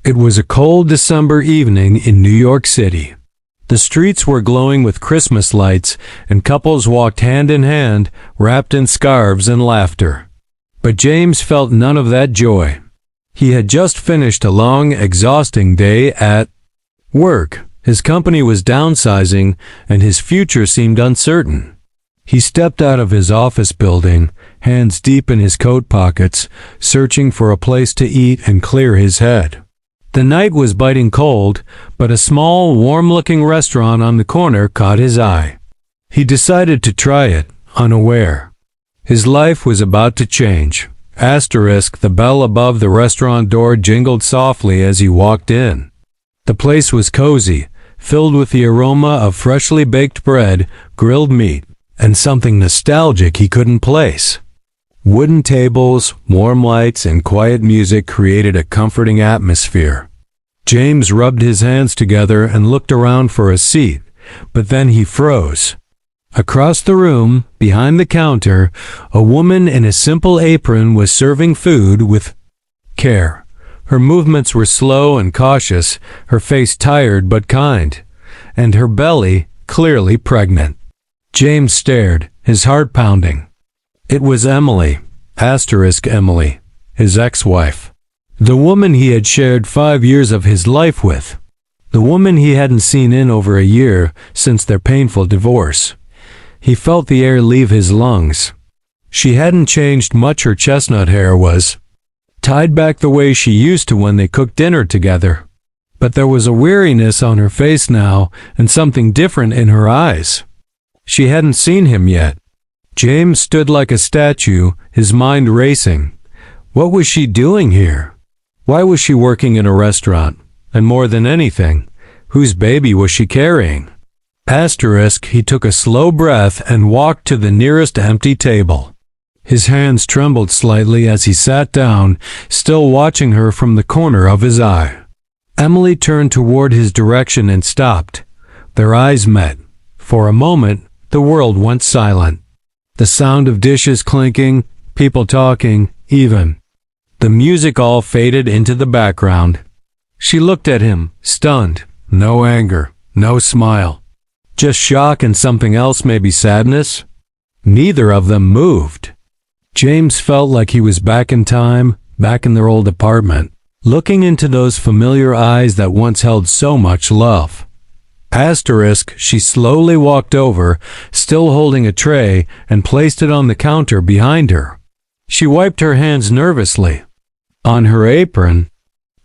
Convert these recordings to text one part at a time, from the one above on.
It was a cold December evening in New York City. The streets were glowing with Christmas lights, and couples walked hand in hand, wrapped in scarves and laughter. But James felt none of that joy. He had just finished a long, exhausting day at work. His company was downsizing, and his future seemed uncertain. He stepped out of his office building, hands deep in his coat pockets, searching for a place to eat and clear his head. The night was biting cold, but a small, warm-looking restaurant on the corner caught his eye. He decided to try it, unaware. His life was about to change. The bell above the restaurant door jingled softly as he walked in. The place was cozy, filled with the aroma of freshly baked bread, grilled meat, and something nostalgic he couldn't place. Wooden tables, warm lights, and quiet music created a comforting atmosphere. James rubbed his hands together and looked around for a seat, but then he froze. Across the room, behind the counter, a woman in a simple apron was serving food with care. Her movements were slow and cautious, her face tired but kind, and her belly clearly pregnant. James stared, his heart pounding. It was Emily, Emily, his ex-wife. The woman he had shared 5 years of his life with. The woman he hadn't seen in over a year since their painful divorce. He felt the air leave his lungs. She hadn't changed much. Her chestnut hair was tied back the way she used to when they cooked dinner together. But there was a weariness on her face now and something different in her eyes. She hadn't seen him yet. James stood like a statue, his mind racing. What was she doing here? Why was she working in a restaurant? And more than anything, whose baby was she carrying? He took a slow breath and walked to the nearest empty table. His hands trembled slightly as he sat down, still watching her from the corner of his eye. Emily turned toward his direction and stopped. Their eyes met. For a moment, the world went silent. The sound of dishes clinking, people talking, even. The music all faded into the background. She looked at him, stunned. No anger, no smile. Just shock and something else, maybe sadness. Neither of them moved. James felt like he was back in time, back in their old apartment, looking into those familiar eyes that once held so much love. She slowly walked over, still holding a tray, and placed it on the counter behind her. She wiped her hands nervously. On her apron,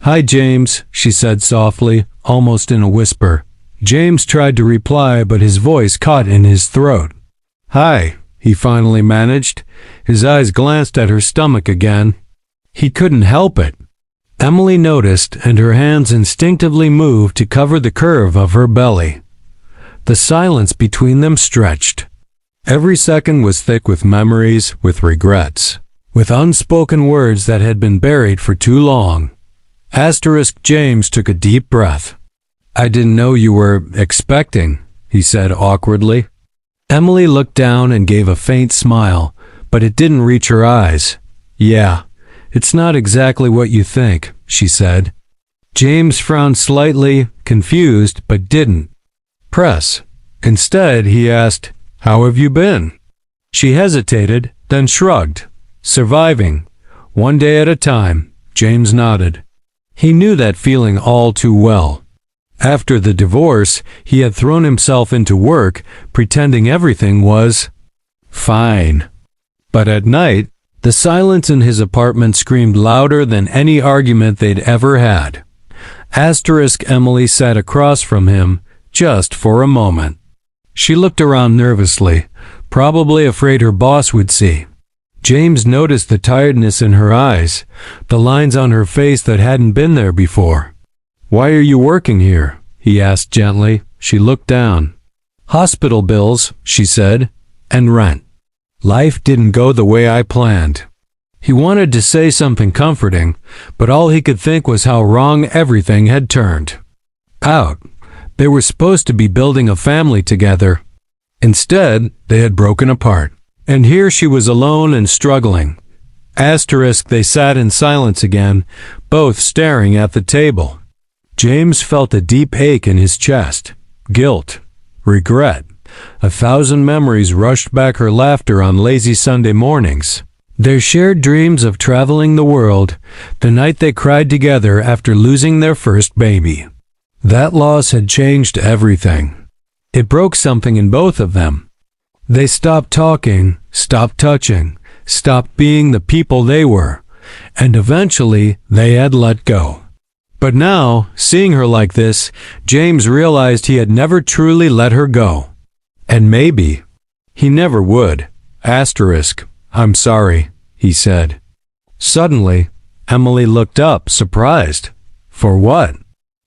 "Hi, James," she said softly, almost in a whisper. James tried to reply, but his voice caught in his throat. "Hi," he finally managed. His eyes glanced at her stomach again. He couldn't help it. Emily noticed, and her hands instinctively moved to cover the curve of her belly. The silence between them stretched. Every second was thick with memories, with regrets, with unspoken words that had been buried for too long. James took a deep breath. "I didn't know you were expecting," he said awkwardly. Emily looked down and gave a faint smile, but it didn't reach her eyes. "Yeah. It's not exactly what you think," she said. James frowned slightly, confused, but didn't press. Instead, he asked, "How have you been?" She hesitated, then shrugged. "Surviving. One day at a time," James nodded. He knew that feeling all too well. After the divorce, he had thrown himself into work, pretending everything was fine. But at night, the silence in his apartment screamed louder than any argument they'd ever had. Emily sat across from him, just for a moment. She looked around nervously, probably afraid her boss would see. James noticed the tiredness in her eyes, the lines on her face that hadn't been there before. "Why are you working here?" he asked gently. She looked down. "Hospital bills," she said, "and rent. Life didn't go the way I planned." He wanted to say something comforting, but all he could think was how wrong everything had turned out. They were supposed to be building a family together. Instead, they had broken apart. And here she was alone and struggling. Asterisk. They sat in silence again, both staring at the table. James felt a deep ache in his chest. Guilt. Regret. 1,000 memories rushed back her laughter on lazy Sunday mornings. Their shared dreams of traveling the world, the night they cried together after losing their first baby. That loss had changed everything. It broke something in both of them. They stopped talking, stopped touching, stopped being the people they were, and eventually they had let go. But now, seeing her like this, James realized he had never truly let her go. And maybe he never would. Asterisk. I'm sorry, he said. Suddenly, Emily looked up, surprised. For what?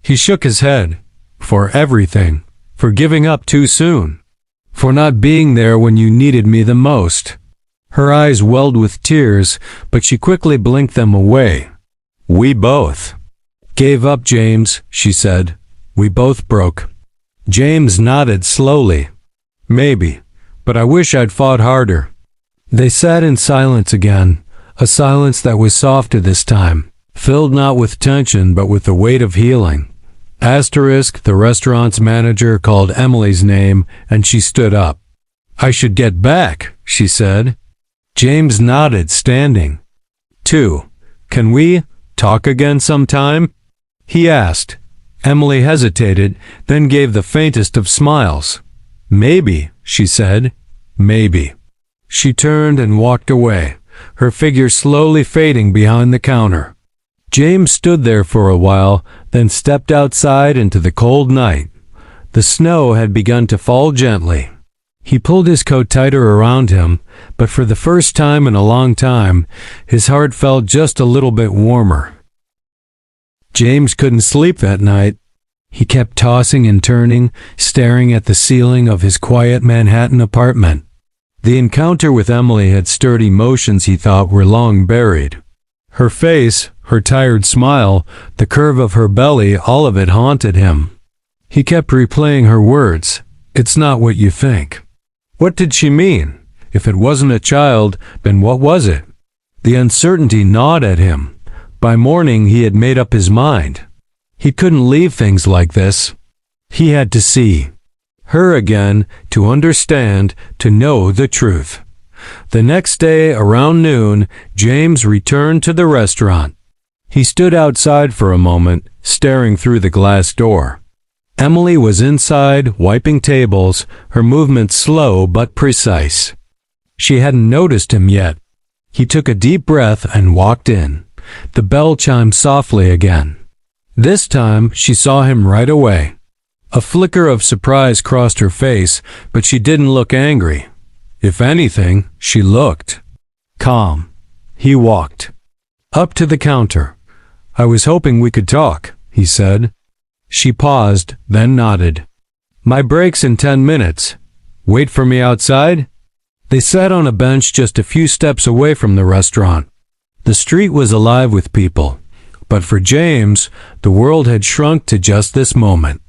He shook his head. For everything. For giving up too soon. For not being there when you needed me the most. Her eyes welled with tears, but she quickly blinked them away. We both gave up, James, she said. We both broke. James nodded slowly. Maybe, but I wish I'd fought harder. They sat in silence again, a silence that was softer this time, filled not with tension but with the weight of healing. Asterisk. The restaurant's manager called Emily's name, and she stood up. I should get back, she said. James nodded, standing. 2. Can we talk again sometime? He asked. Emily hesitated, then gave the faintest of smiles. Maybe, she said. Maybe. She turned and walked away, her figure slowly fading behind the counter. James stood there for a while, then stepped outside into the cold night. The snow had begun to fall gently. He pulled his coat tighter around him, but for the first time in a long time, his heart felt just a little bit warmer. James couldn't sleep that night. He kept tossing and turning, staring at the ceiling of his quiet Manhattan apartment. The encounter with Emily had stirred emotions he thought were long buried. Her face, her tired smile, the curve of her belly, all of it haunted him. He kept replaying her words. It's not what you think. What did she mean? If it wasn't a child, then what was it? The uncertainty gnawed at him. By morning he had made up his mind. He couldn't leave things like this. He had to see her again, to understand, to know the truth. The next day, around noon, James returned to the restaurant. He stood outside for a moment, staring through the glass door. Emily was inside, wiping tables, her movements slow but precise. She hadn't noticed him yet. He took a deep breath and walked in. The bell chimed softly again. This time, she saw him right away. A flicker of surprise crossed her face, but she didn't look angry. If anything, she looked calm. He walked up to the counter. I was hoping we could talk, he said. She paused, then nodded. My break's in 10 minutes. Wait for me outside? They sat on a bench just a few steps away from the restaurant. The street was alive with people. But for James, the world had shrunk to just this moment.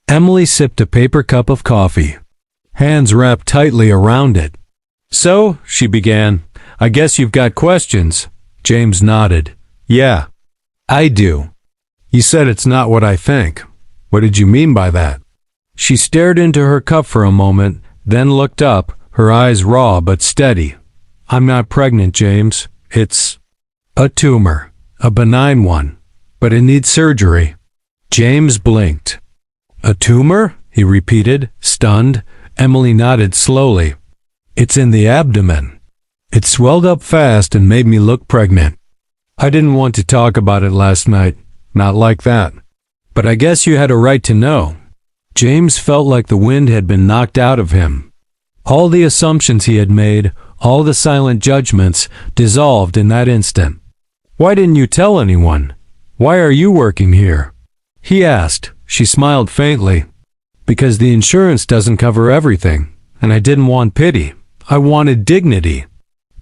Emily sipped a paper cup of coffee, hands wrapped tightly around it. So, she began, I guess you've got questions. James nodded. Yeah, I do. You said it's not what I think. What did you mean by that? She stared into her cup for a moment, then looked up, her eyes raw but steady. I'm not pregnant, James. It's a tumor. A benign one, but it needs surgery. James blinked. A tumor? He repeated, stunned. Emily nodded slowly. It's in the abdomen. It swelled up fast and made me look pregnant. I didn't want to talk about it last night, not like that. But I guess you had a right to know. James felt like the wind had been knocked out of him. All the assumptions he had made, all the silent judgments, dissolved in that instant. Why didn't you tell anyone? Why are you working here? He asked. She smiled faintly. Because the insurance doesn't cover everything, and I didn't want pity. I wanted dignity.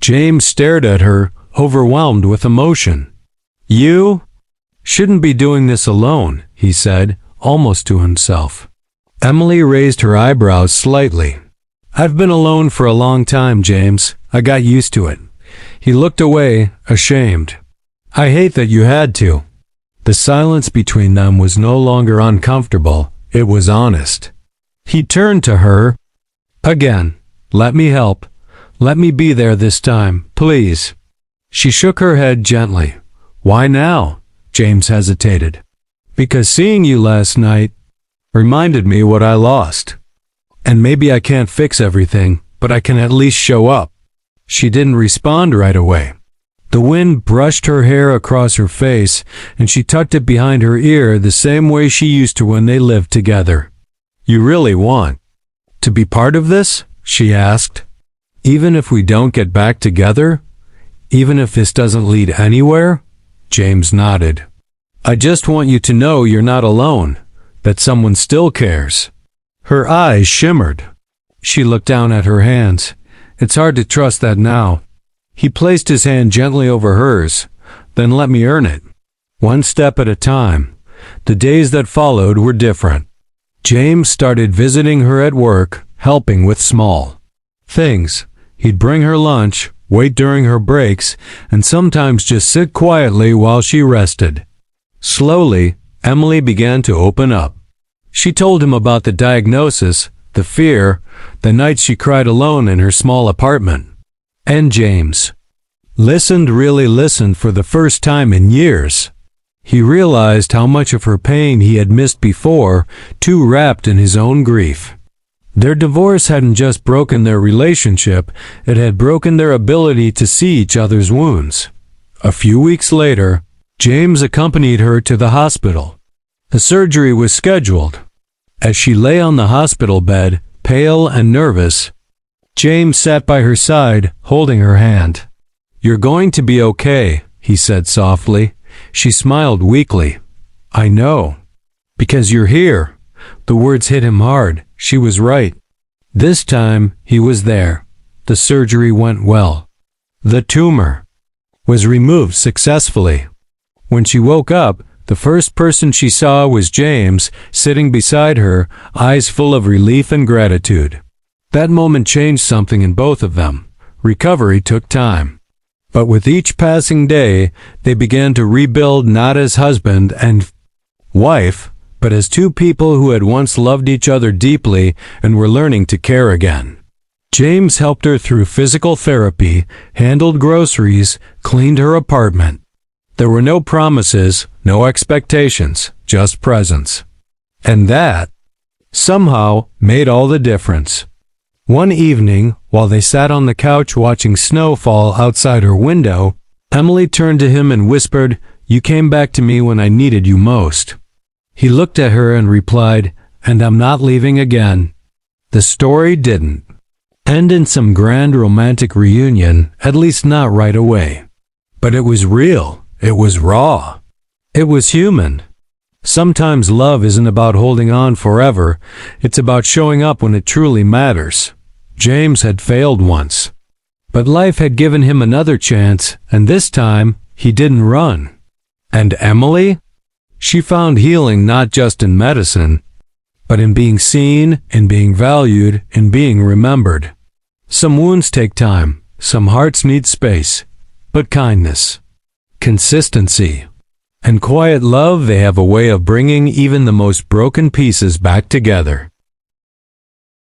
James stared at her, overwhelmed with emotion. You shouldn't be doing this alone, he said, almost to himself. Emily raised her eyebrows slightly. I've been alone for a long time, James. I got used to it. He looked away, ashamed. I hate that you had to. The silence between them was no longer uncomfortable, it was honest. He turned to her. Again, let me help. Let me be there this time, please. She shook her head gently. Why now? James hesitated. Because seeing you last night reminded me what I lost. And maybe I can't fix everything, but I can at least show up. She didn't respond right away. The wind brushed her hair across her face, and she tucked it behind her ear the same way she used to when they lived together. You really want to be part of this? She asked. Even if we don't get back together? Even if this doesn't lead anywhere? James nodded. I just want you to know you're not alone, that someone still cares. Her eyes shimmered. She looked down at her hands. It's hard to trust that now. He placed his hand gently over hers. Then let me earn it. One step at a time. The days that followed were different. James started visiting her at work, helping with small things. He'd bring her lunch, wait during her breaks, and sometimes just sit quietly while she rested. Slowly, Emily began to open up. She told him about the diagnosis, the fear, the nights she cried alone in her small apartment. And James really listened for the first time in years. He realized how much of her pain he had missed before, too wrapped in his own grief. Their divorce hadn't just broken their relationship, it had broken their ability to see each other's wounds. A few weeks later, James accompanied her to the hospital. The surgery was scheduled. As she lay on the hospital bed, pale and nervous, James sat by her side, holding her hand. You're going to be okay, he said softly. She smiled weakly. I know. Because you're here. The words hit him hard. She was right. This time, he was there. The surgery went well. The tumor was removed successfully. When she woke up, the first person she saw was James, sitting beside her, eyes full of relief and gratitude. That moment changed something in both of them. Recovery took time. But with each passing day, they began to rebuild not as husband and wife, but as two people who had once loved each other deeply and were learning to care again. James helped her through physical therapy, handled groceries, cleaned her apartment. There were no promises, no expectations, just presence. And that, somehow, made all the difference. One evening, while they sat on the couch watching snow fall outside her window, Emily turned to him and whispered, You came back to me when I needed you most. He looked at her and replied, And I'm not leaving again. The story didn't end in some grand romantic reunion, at least not right away. But it was real. It was raw. It was human. Sometimes love isn't about holding on forever. It's about showing up when it truly matters. James had failed once. But life had given him another chance, and this time, he didn't run. And Emily? She found healing not just in medicine, but in being seen, in being valued, in being remembered. Some wounds take time, some hearts need space, but kindness, consistency, and quiet love, they have a way of bringing even the most broken pieces back together.